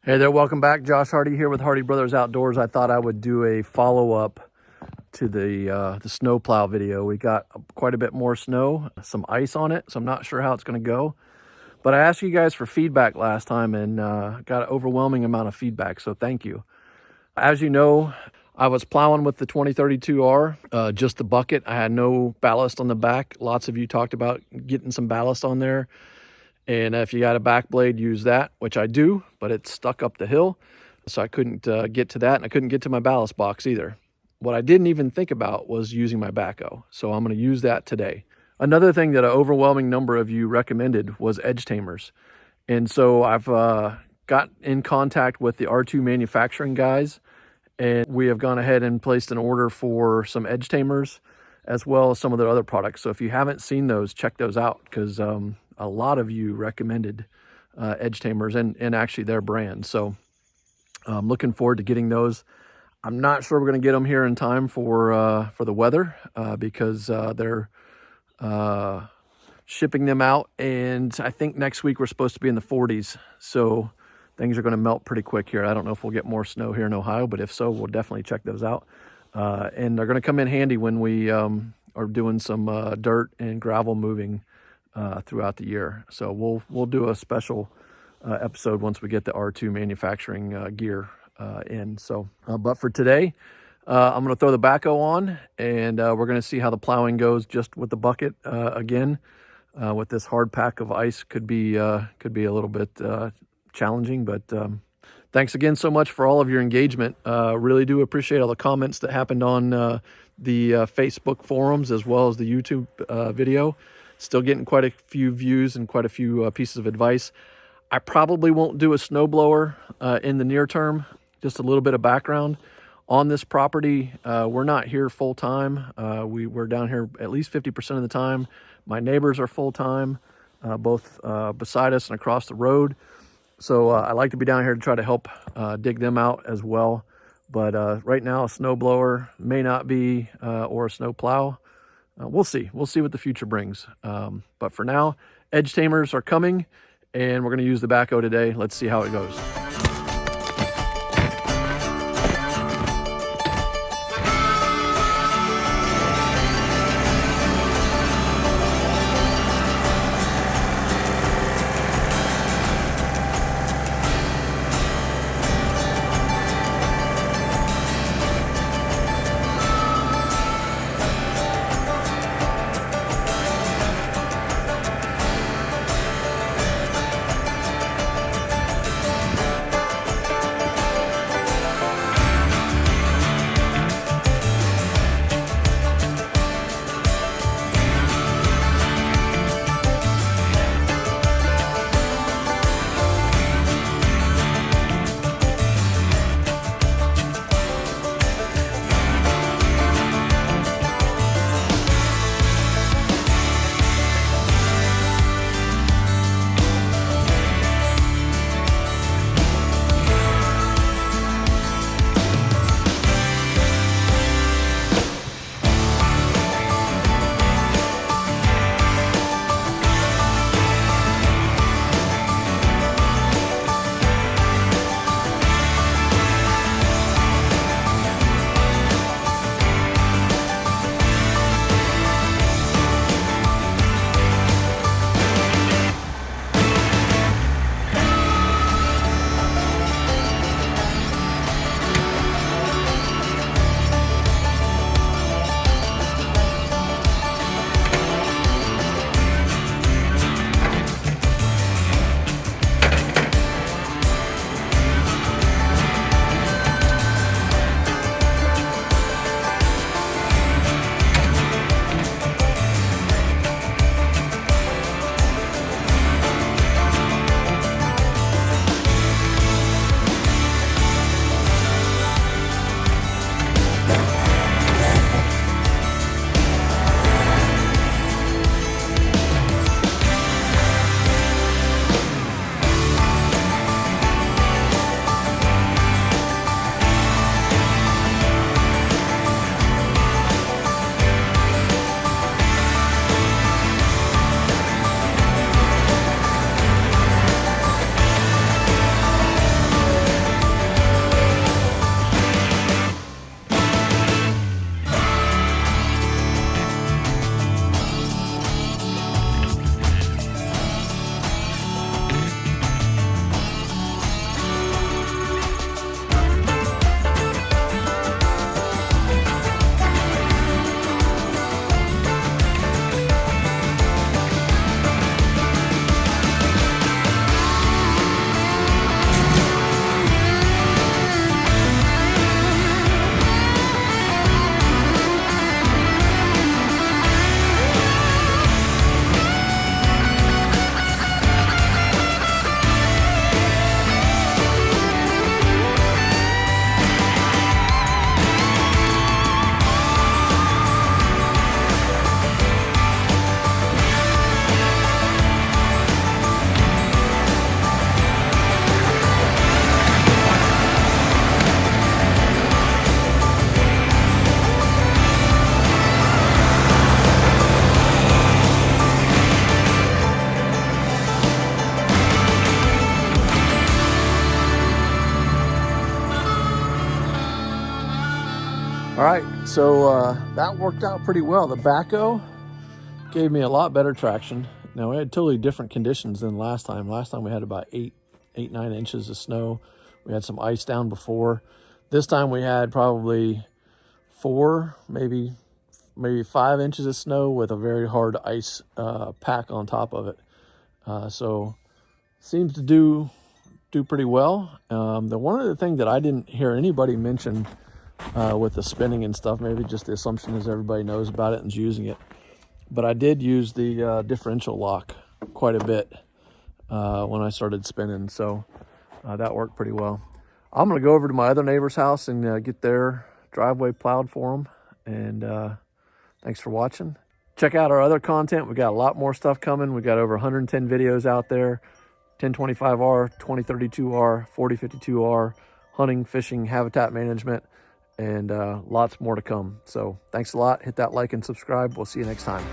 Hey there, welcome back. Josh Hardy here with Hardy Brothers Outdoors. I thought I would do a follow-up to the snow plow video. We got quite a bit more snow, some ice on it, so I'm not sure how it's going to go. But I asked you guys for feedback last time and got an overwhelming amount of feedback, so thank you. As you know, I was plowing with the 2032R, just the bucket. I had no ballast on the back. Lots of you talked about getting some ballast on there. And if you got a back blade, use that, which I do, but it's stuck up the hill. So I couldn't get to that, and I couldn't get to my ballast box either. What I didn't even think about was using my backhoe. So I'm going to use that today. Another thing that an overwhelming number of you recommended was edge tamers. And so I've got in contact with the R2 manufacturing guys, and we have gone ahead and placed an order for some edge tamers as well as some of their other products. So if you haven't seen those, check those out, because a lot of you recommended edge tamers and actually their brand. So I'm looking forward to getting those. I'm not sure we're going to get them here in time for the weather because they're shipping them out. And I think next week we're supposed to be in the 40s. So things are going to melt pretty quick here. I don't know if we'll get more snow here in Ohio, but if so, we'll definitely check those out. And they're going to come in handy when we are doing some dirt and gravel moving throughout the year. So we'll do a special episode once we get the R2 manufacturing gear in. So, but for today, I'm going to throw the backhoe on, and we're going to see how the plowing goes just with the bucket again. With this hard pack of ice, could be a little bit challenging. But thanks again so much for all of your engagement. Really do appreciate all the comments that happened on the Facebook forums as well as the YouTube video. Still getting quite a few views and quite a few pieces of advice. I probably won't do a snowblower in the near term. Just a little bit of background on this property. We're not here full time. We're down here at least 50% of the time. My neighbors are full time, both beside us and across the road. So I like to be down here to try to help dig them out as well. But right now, a snowblower may not be, or a snow plow. We'll see. We'll see what the future brings. But for now, edge tamers are coming, and we're going to use the backhoe today. Let's see how it goes. All right, so that worked out pretty well. The backhoe gave me a lot better traction. Now, we had totally different conditions than last time. Last time we had about 9 inches of snow. We had some ice down before. This time we had probably 4, maybe 5 inches of snow with a very hard ice pack on top of it. So seems to do pretty well. The one other thing that I didn't hear anybody mention with the spinning and stuff, maybe just the assumption is everybody knows about it and is using it, but I did use the differential lock quite a bit when I started spinning, so that worked pretty well. I'm gonna go over to my other neighbor's house and get their driveway plowed for them, and thanks for watching. Check out our other content. We got a lot more stuff coming. We got over 110 videos out there: 1025R, 2032R, 4052R, hunting, fishing, habitat management, and lots more to come. So thanks a lot. Hit that like and subscribe. We'll see you next time.